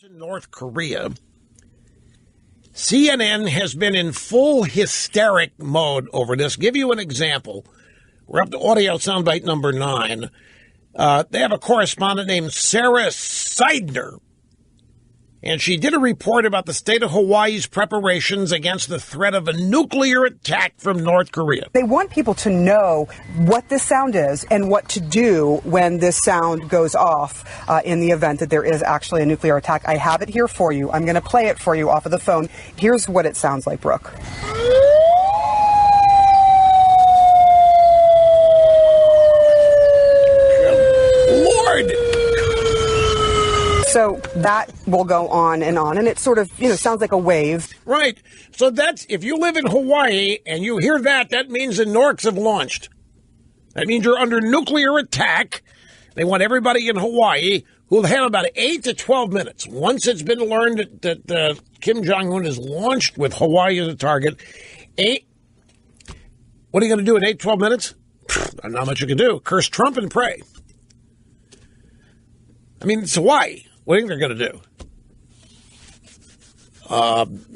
In North Korea, CNN has been in full hysteric mode over this. Give you an example. We're up to audio soundbite number 9. They have a correspondent named Sarah Seidner, and she did a report about the state of Hawaii's preparations against the threat of a nuclear attack from North Korea. They want people to know what this sound is and what to do when this sound goes off in the event that there is actually a nuclear attack. I have it here for you. I'm going to play it for you off of the phone. Here's what it sounds like, Brooke. Lord! So that will go on, and it sort of, sounds like a wave. Right. So that's, if you live in Hawaii and you hear that, that means the Norks have launched. That means you're under nuclear attack. They want everybody in Hawaii who will have about 8 to 12 minutes. Once it's been learned that Kim Jong-un is launched with Hawaii as a target, what are you going to do in 8, 12 minutes? Not much you can do. Curse Trump and pray. I mean, it's Hawaii. What do you think they're going to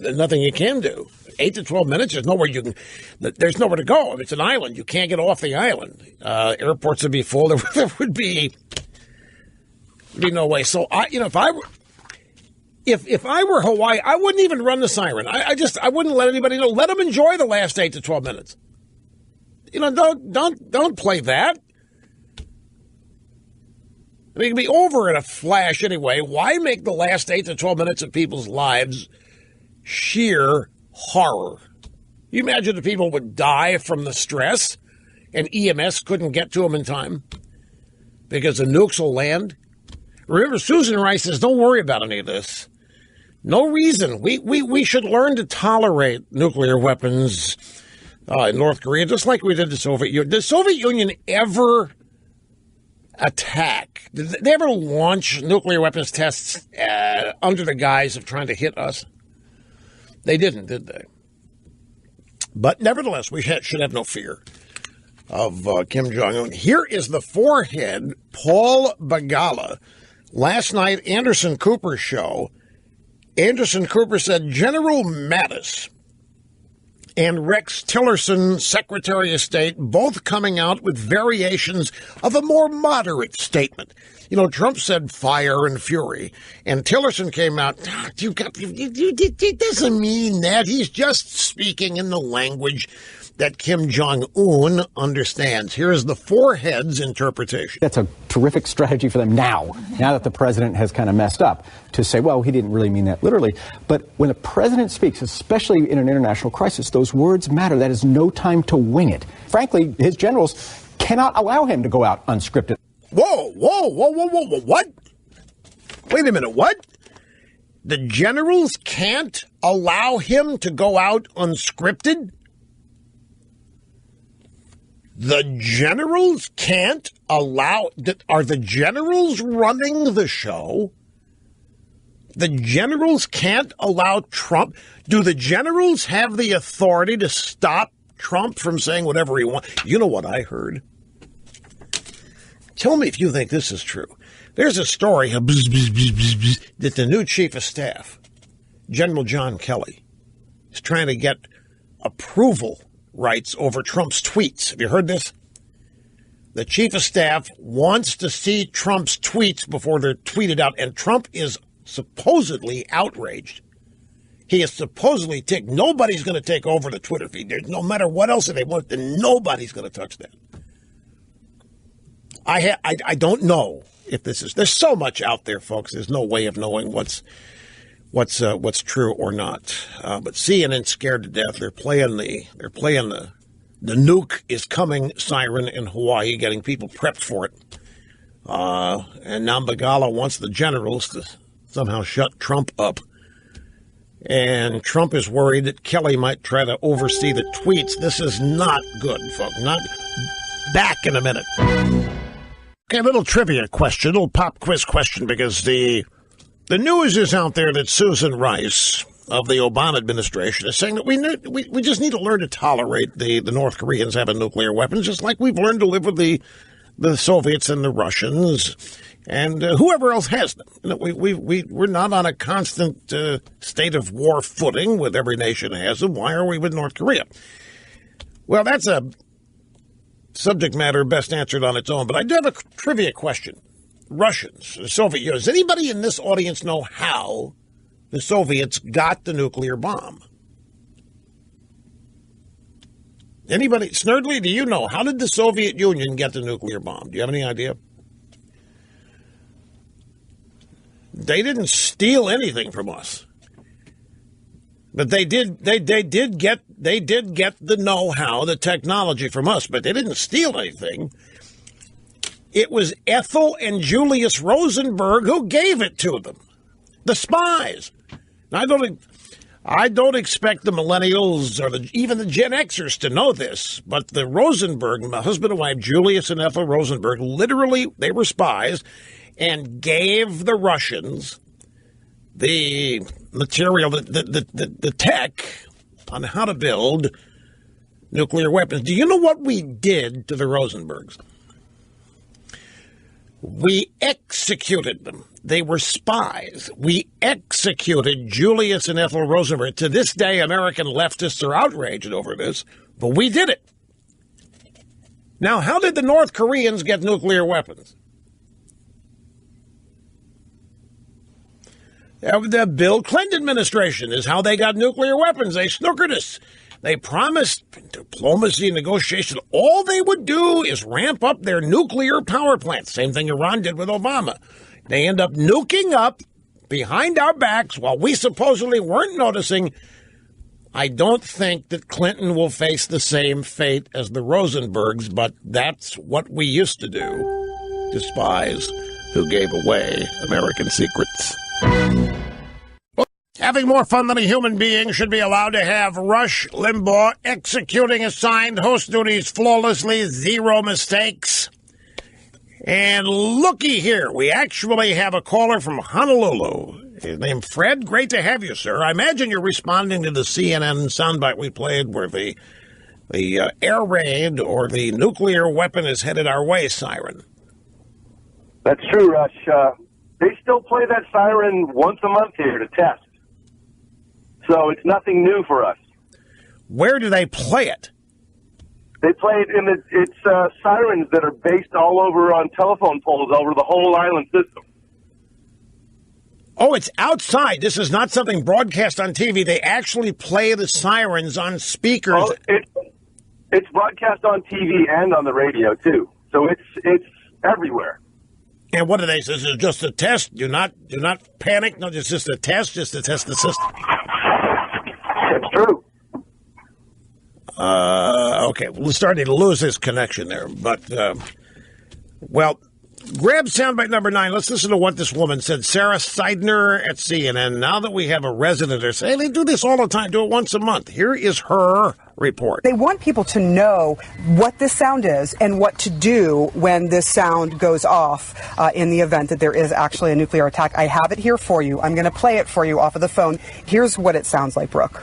do? Nothing you can do. 8 to 12 minutes, there's nowhere there's nowhere to go. It's an island. You can't get off the island. Airports would be full. There would be no way. So, if I were Hawaii, I wouldn't even run the siren. I wouldn't let anybody know. Let them enjoy the last 8 to 12 minutes. Don't play that. I mean, it can be over in a flash anyway. Why make the last 8 to 12 minutes of people's lives sheer horror? You imagine the people would die from the stress and EMS couldn't get to them in time because the nukes will land? Remember, Susan Rice says, don't worry about any of this. No reason. We should learn to tolerate nuclear weapons in North Korea, just like we did the Soviet Union. Did the Soviet Union ever attack? Did they ever launch nuclear weapons tests under the guise of trying to hit us? They didn't, did they? But nevertheless, we should have no fear of Kim Jong-un. Here is the forehead, Paul Begala. Last night, Anderson Cooper's show, Anderson Cooper said General Mattis and Rex Tillerson, Secretary of State, both coming out with variations of a more moderate statement. Trump said fire and fury, and Tillerson came out, it doesn't mean that. He's just speaking in the language that Kim Jong-un understands. Here is the forehead's interpretation. That's a terrific strategy for them now that the president has kind of messed up, to say, well, he didn't really mean that literally. But when the president speaks, especially in an international crisis, those words matter. That is no time to wing it. Frankly, his generals cannot allow him to go out unscripted. Whoa, what? Wait a minute, what? The generals can't allow him to go out unscripted? The generals can't allow... Are the generals running the show? The generals can't allow Trump... Do the generals have the authority to stop Trump from saying whatever he wants? You know what I heard? Tell me if you think this is true. There's a story that the new chief of staff, General John Kelly, is trying to get approval rights over Trump's tweets. Have you heard this? The chief of staff wants to see Trump's tweets before they're tweeted out, and Trump is supposedly outraged. He is supposedly ticked. Nobody's going to take over the Twitter feed. No matter what else they want, then nobody's going to touch that. I don't know if this is. There's so much out there, folks. There's no way of knowing what's true or not. But CNN's scared to death. They're playing the nuke is coming siren in Hawaii, getting people prepped for it. And now Begala wants the generals to somehow shut Trump up. And Trump is worried that Kelly might try to oversee the tweets. This is not good, folks. Not back in a minute. Okay, a little trivia question, a little pop quiz question, because the news is out there that Susan Rice of the Obama administration is saying that we just need to learn to tolerate the North Koreans having nuclear weapons, just like we've learned to live with the Soviets and the Russians. and whoever else has them. We're not on a constant state of war footing with every nation has them. Why are we with North Korea? Well, that's a subject matter best answered on its own, but I do have a trivia question. Russians, the Soviet Union. Does anybody in this audience know how the Soviets got the nuclear bomb? Anybody? Snerdley, do you know? How did the Soviet Union get the nuclear bomb? Do you have any idea? They didn't steal anything from us. But they did get the know-how, the technology from us, but they didn't steal anything. It was Ethel and Julius Rosenberg who gave it to them. The spies. Now, I don't expect the millennials or even the Gen Xers to know this, but the Rosenberg, my husband and wife, Julius and Ethel Rosenberg, literally, they were spies and gave the Russians the material, the tech on how to build nuclear weapons. Do you know what we did to the Rosenbergs? We executed them. They were spies. We executed Julius and Ethel Rosenberg. To this day, American leftists are outraged over this, but we did it. Now, how did the North Koreans get nuclear weapons? The Bill Clinton administration is how they got nuclear weapons. They snookered us. They promised diplomacy and negotiation. All they would do is ramp up their nuclear power plants. Same thing Iran did with Obama. They end up nuking up behind our backs while we supposedly weren't noticing. I don't think that Clinton will face the same fate as the Rosenbergs, but that's what we used to do to spies who gave away American secrets. Having more fun than a human being should be allowed to have. Rush Limbaugh executing assigned host duties flawlessly, zero mistakes. And looky here, we actually have a caller from Honolulu. His name Fred. Great to have you, sir. I imagine you're responding to the CNN soundbite we played where the air raid or the nuclear weapon is headed our way siren. That's true, Rush. They still play that siren once a month here to test. So it's nothing new for us. Where do they play it? They play it in it's sirens that are based all over on telephone poles over the whole island system. Oh, it's outside. This is not something broadcast on TV. They actually play the sirens on speakers. Oh, it's broadcast on TV and on the radio, too. So it's everywhere. And what do they say? This is just a test. Do not panic. No, it's just a test, just to test the system. That's true. Okay, we're starting to lose this connection there. But, well, grab soundbite number 9. Let's listen to what this woman said. Sarah Seidner at CNN. Now that we have a resident there, say they do this all the time, do it once a month. Here is her report. They want people to know what this sound is and what to do when this sound goes off in the event that there is actually a nuclear attack. I have it here for you. I'm going to play it for you off of the phone. Here's what it sounds like, Brooke.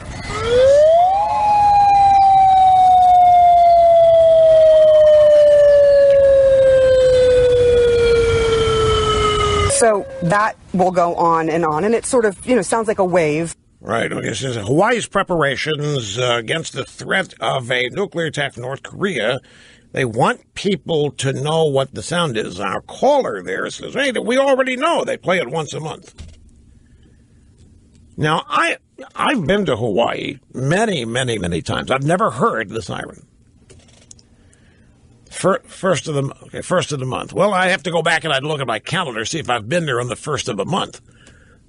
So that will go on, and it sort of, sounds like a wave. Right. Okay. It says Hawaii's preparations against the threat of a nuclear attack in North Korea. They want people to know what the sound is. Our caller there says, hey, we already know. They play it once a month. Now, I've been to Hawaii many, many, many times. I've never heard the siren. First of the month. Well, I have to go back and I'd look at my calendar, see if I've been there on the first of the month.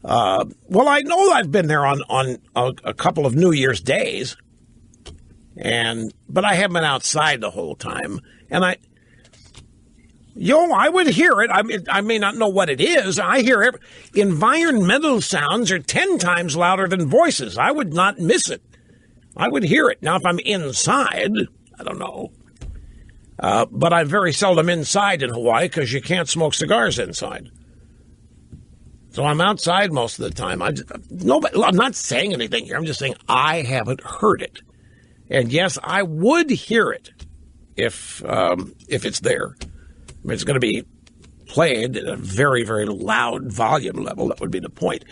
Well, I know I've been there on a couple of New Year's days, but I haven't been outside the whole time. And I would hear it. I may not know what it is. I hear it. Environmental sounds are 10 times louder than voices. I would not miss it. I would hear it. Now, if I'm inside, I don't know. But I'm very seldom inside in Hawaii because you can't smoke cigars inside. So I'm outside most of the time. I'm not saying anything here. I'm just saying I haven't heard it. And yes, I would hear it if it's there. I mean, it's going to be played at a very, very loud volume level. That would be the point.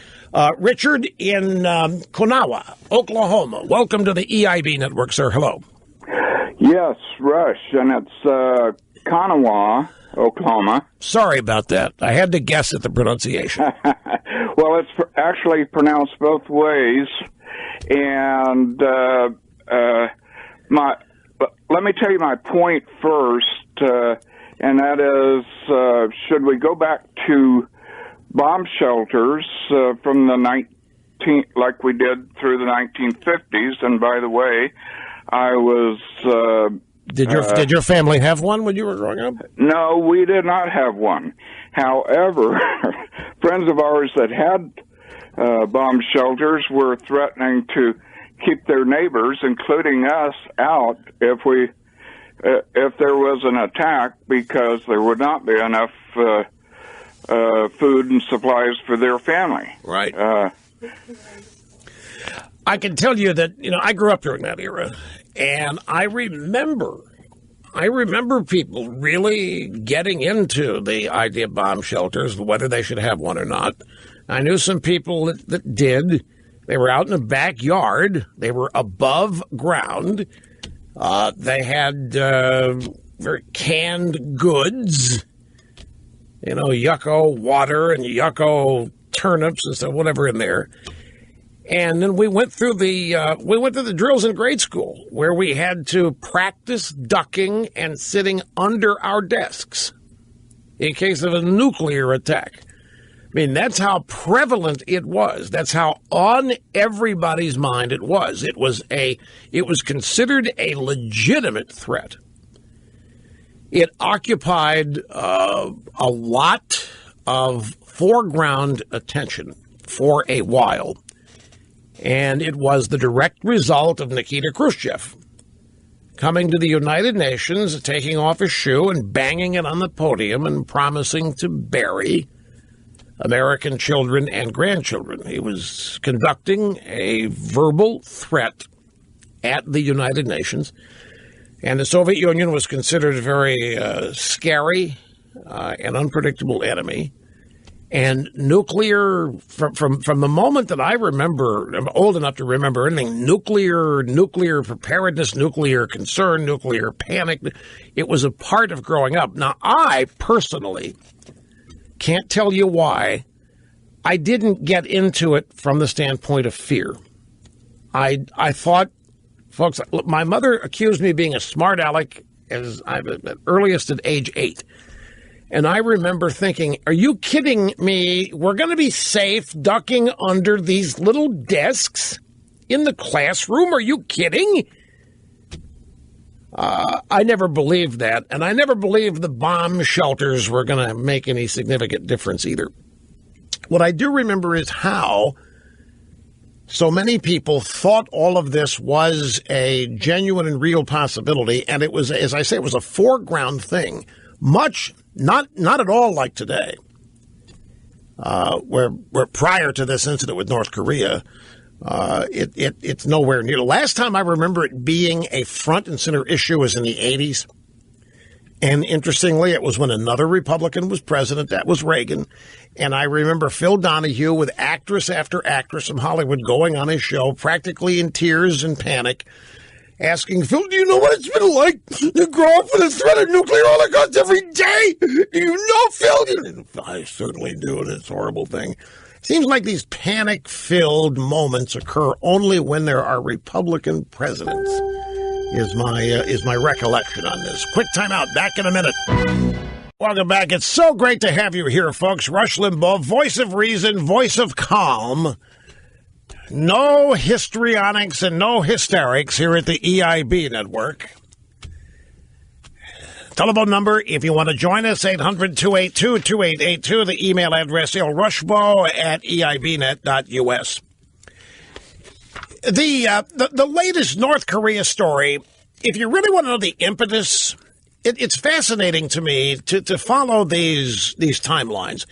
Richard in Konawa, Oklahoma. Welcome to the EIB network, sir. Hello. Yes, Rush, and it's Konawa, Oklahoma. Sorry about that. I had to guess at the pronunciation. Well, it's actually pronounced both ways, and let me tell you my point first, and that is, should we go back to bomb shelters from the like we did through the 1950s? And by the way, I was. Did your family have one when you were growing up? No, we did not have one. However, friends of ours that had bomb shelters were threatening to keep their neighbors, including us, out if there was an attack, because there would not be enough food and supplies for their family. Right. I can tell you that, I grew up during that era, and I remember people really getting into the idea of bomb shelters, whether they should have one or not. I knew some people that did. They were out in the backyard. They were above ground. They had very canned goods, yucco water and yucco turnips and stuff, whatever in there. And then we went through the drills in grade school where we had to practice ducking and sitting under our desks in case of a nuclear attack. I mean, that's how prevalent it was. That's how on everybody's mind it was. It was considered a legitimate threat. It occupied a lot of foreground attention for a while. And it was the direct result of Nikita Khrushchev coming to the United Nations, taking off his shoe and banging it on the podium and promising to bury American children and grandchildren. He was conducting a verbal threat at the United Nations, and the Soviet Union was considered a very scary and unpredictable enemy. And nuclear, from the moment that I remember, I'm old enough to remember anything, nuclear preparedness, nuclear concern, nuclear panic, it was a part of growing up. Now, I personally can't tell you why I didn't get into it from the standpoint of fear. I thought, folks, my mother accused me of being a smart aleck as I was at earliest at age 8. And I remember thinking, are you kidding me? We're going to be safe ducking under these little desks in the classroom? Are you kidding? I never believed that. And I never believed the bomb shelters were going to make any significant difference either. What I do remember is how so many people thought all of this was a genuine and real possibility. And it was, as I say, it was a foreground thing. Much, not at all like today, where prior to this incident with North Korea, it's nowhere near. The last time I remember it being a front and center issue was in the 80s. And interestingly, it was when another Republican was president. That was Reagan. And I remember Phil Donahue with actress after actress from Hollywood going on his show, practically in tears and panic, asking, Phil, do you know what it's been like to grow up with a threat of nuclear holocaust every day? Do you know, Phil? I certainly do, and it's a horrible thing. Seems like these panic-filled moments occur only when there are Republican presidents, is my recollection on this. Quick timeout. Back in a minute. Welcome back. It's so great to have you here, folks. Rush Limbaugh, voice of reason, voice of calm. No histrionics and no hysterics here at the EIB network. Telephone number, if you want to join us, 800-282-2882. The email address, rushbo@eibnet.us. The latest North Korea story, if you really want to know the impetus, it's fascinating to me to follow these timelines.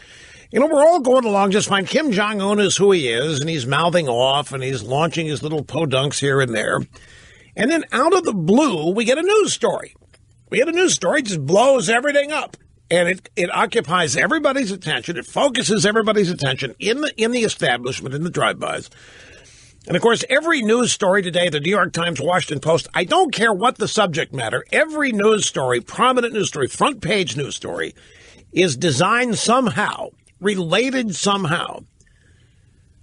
You know, we're all going along just fine. Kim Jong-un is who he is, and he's mouthing off, and he's launching his little podunks here and there. And then out of the blue, we get a news story. Just blows everything up. And it occupies everybody's attention. It focuses everybody's attention in the establishment, in the drive-bys. And, of course, every news story today, the New York Times, Washington Post, I don't care what the subject matter, every news story, prominent news story, front page news story, is designed somehow, related somehow,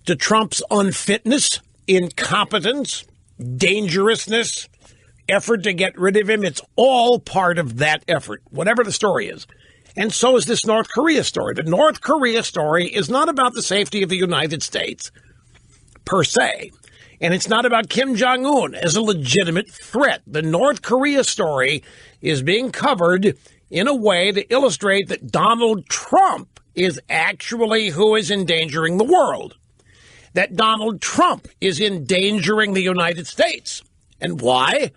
to Trump's unfitness, incompetence, dangerousness, effort to get rid of him. It's all part of that effort, whatever the story is. And so is this North Korea story. The North Korea story is not about the safety of the United States, per se. And it's not about Kim Jong-un as a legitimate threat. The North Korea story is being covered in a way to illustrate that Donald Trump is actually who is endangering the world. That Donald Trump is endangering the United States. And why?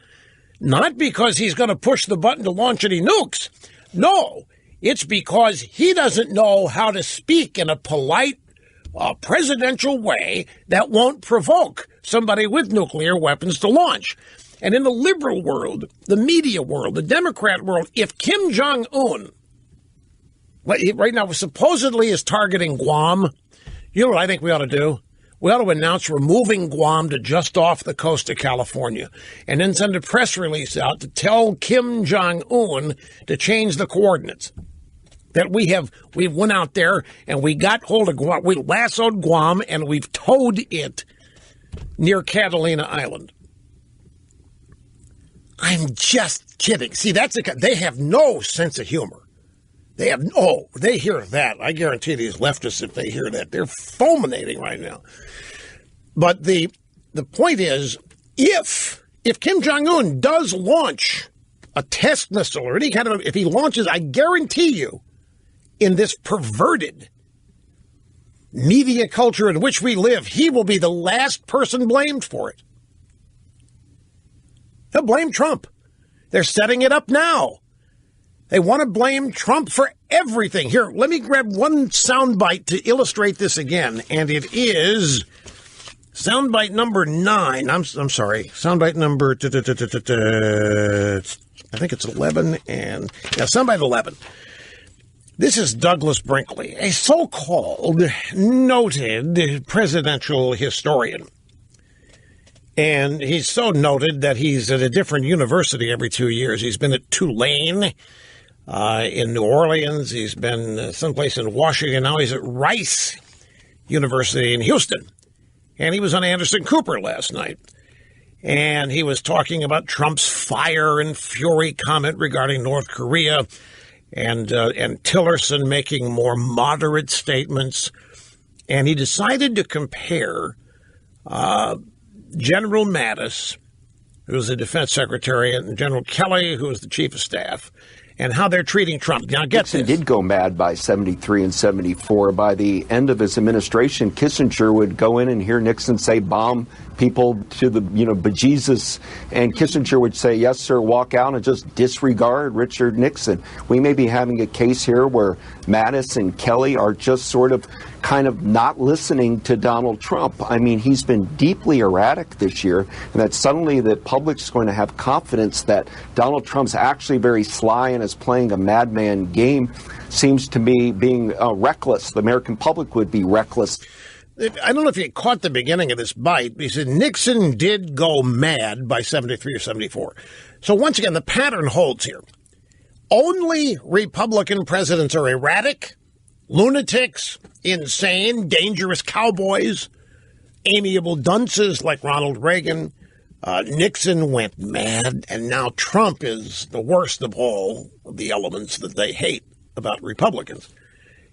Not because he's going to push the button to launch any nukes. No, it's because he doesn't know how to speak in a polite, presidential way that won't provoke somebody with nuclear weapons to launch. And in the liberal world, the media world, the Democrat world, if Kim Jong-un, right now supposedly is targeting Guam, you know what I think we ought to do? We ought to announce removing Guam to just off the coast of California and then send a press release out to tell Kim Jong-un to change the coordinates. That we went out there and we got hold of Guam, we lassoed Guam and we've towed it near Catalina Island. I'm just kidding. See, they have no sense of humor. They hear that. I guarantee these leftists, if they hear that, they're fulminating right now. But the point is, if Kim Jong-un does launch a test missile or any kind of, if he launches, I guarantee you, in this perverted media culture in which we live, he will be the last person blamed for it. He'll blame Trump. They're setting it up now. They want to blame Trump for everything. Here, let me grab one soundbite to illustrate this again, and it is soundbite number 9. I'm sorry, soundbite number, I think it's 11, and yeah, soundbite 11. This is Douglas Brinkley, a so-called noted presidential historian. And he's so noted that he's at a different university every 2 years. He's been at Tulane in New Orleans. He's been someplace in Washington. Now he's at Rice University in Houston. And he was on Anderson Cooper last night. And he was talking about Trump's fire and fury comment regarding North Korea. And Tillerson making more moderate statements. And he decided to compare General Mattis, who was the defense secretary, and General Kelly, who was the chief of staff, and how they're treating Trump. Now, get Nixon this. did go mad by 73 and 74. By the end of his administration, Kissinger would go in and hear Nixon say, bomb people to the, bejesus. And Kissinger would say, yes, sir, walk out and just disregard Richard Nixon. We may be having a case here where Mattis and Kelly are just sort of kind of not listening to Donald Trump. I mean, he's been deeply erratic this year, and that suddenly the public's going to have confidence that Donald Trump's actually very sly and is playing a madman game seems to me being reckless. The American public would be reckless. I don't know if you caught the beginning of this bite. He said Nixon did go mad by 73 or 74. So once again, the pattern holds here. Only Republican presidents are erratic, lunatics, insane, dangerous cowboys, amiable dunces like Ronald Reagan. Nixon went mad, and now Trump is the worst of all of the elements that they hate about Republicans.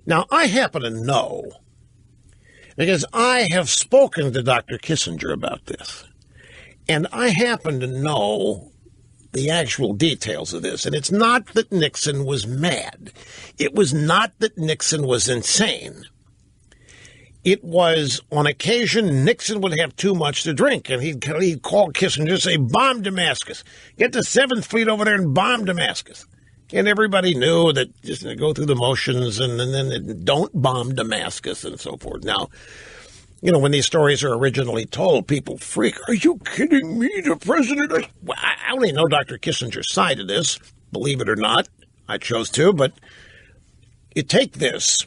Now, I happen to know, because I have spoken to Dr. Kissinger about this, and I happen to know the actual details of this. And it's not that Nixon was mad. It was not that Nixon was insane. It was, on occasion, Nixon would have too much to drink, and he'd call Kissinger and say, bomb Damascus. Get the 7th Fleet over there and bomb Damascus. And everybody knew that just go through the motions and then don't bomb Damascus and so forth. Now, when these stories are originally told, people freak. Are you kidding me? The president? I only know Dr. Kissinger's side of this, believe it or not. I chose to, but you take this.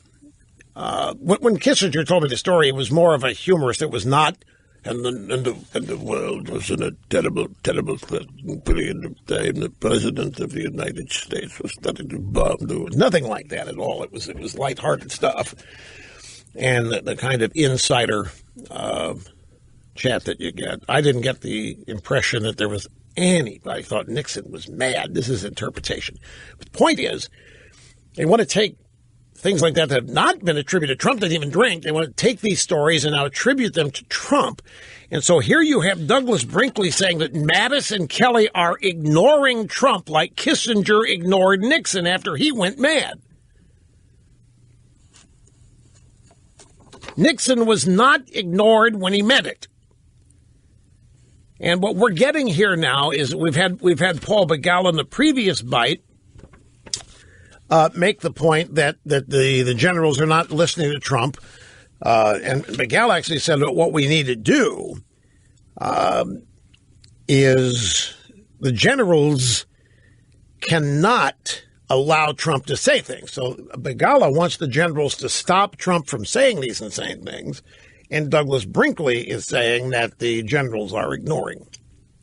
When Kissinger told me the story, it was more of a humorist. It was not, and the world was in a terrible, terrible period of time. The President of the United States was starting to bomb. There was nothing like that at all. It was lighthearted stuff. And the kind of insider chat that you get. I didn't get the impression that there was anybody thought Nixon was mad. This is interpretation. But the point is, they want to take things like that have not been attributed. Trump didn't even drink. They want to take these stories and now attribute them to Trump. And so here you have Douglas Brinkley saying that Mattis and Kelly are ignoring Trump like Kissinger ignored Nixon after he went mad. Nixon was not ignored when he meant it. And what we're getting here now is we've had Paul Begala in the previous bite make the point that the generals are not listening to Trump. And Begala actually said that what we need to do is the generals cannot allow Trump to say things. So Begala wants the generals to stop Trump from saying these insane things. And Douglas Brinkley is saying that the generals are ignoring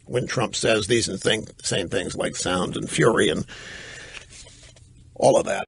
when Trump says these insane things like sound and fury and all of that.